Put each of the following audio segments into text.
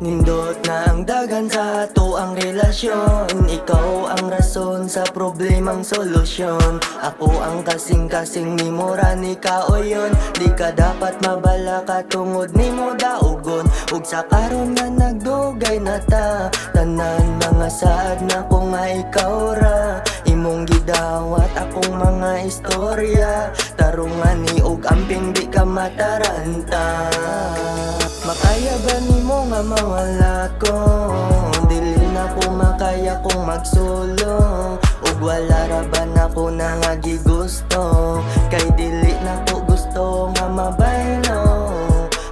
Nindot na ang dagan sa ato ang relasyon. Ikaw ang rason sa problemang solusyon. Ako ang kasing-kasing ni mo rani kaoyon. Di ka dapat mabala ka tungod ni mo daugon. Ug sa karon nga nagdugay na ta, tanan mga saad na ko nga ikaw ra. Imong gidawat akong mga istorya, tarungan ni og amping di ka mataranta. Makaya ba nimo nga mawala ko? Dili na ko makaya kung magsulo. Ug wala ra ba na ko na nga gigusto? Kay dili na ko gusto nga mabaylo.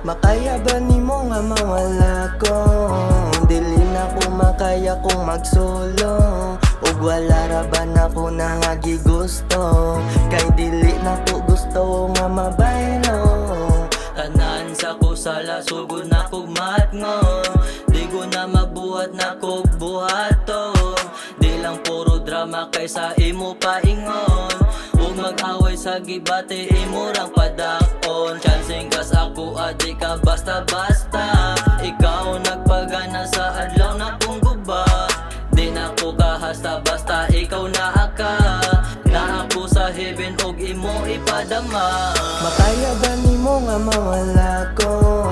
Makaya ba nimo nga mawala ko? Dili na ko makaya kung magsulo. Ug wala ra ba na ko na nga gigusto? Kay dili na ko gusto nga mabaylo. Tanan sa ko sala, sugod na kog matngon. Di ko na mabuhat na kog buhaton. Di lang puro drama kaysa imo paingon. Huwag mag-away sa gibate, imo rang padakon. Chancing kas ako, adi ka basta-basta. Ikaw nagpagana sa adlaw na kong guba. Di na ko kahasta, basta ikaw na aka. Na ako sa heaven, og imo ipadama. Makaya ba nimo nga mawala ko?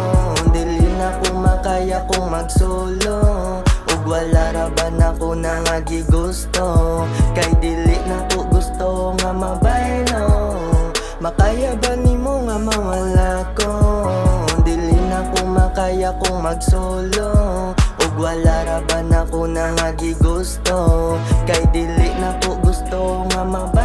Dili na ko makaya kung magsulo. Ug wala ra ba na ko na nga gigusto? Kay dili na ko gusto nga mabaylo. Makaya ba nimo nga mawala ko? Dili na ko makaya kung magsulo. Ug wala ra ba na ko na nga gigusto? Kay dili na ko gusto nga mabaylo.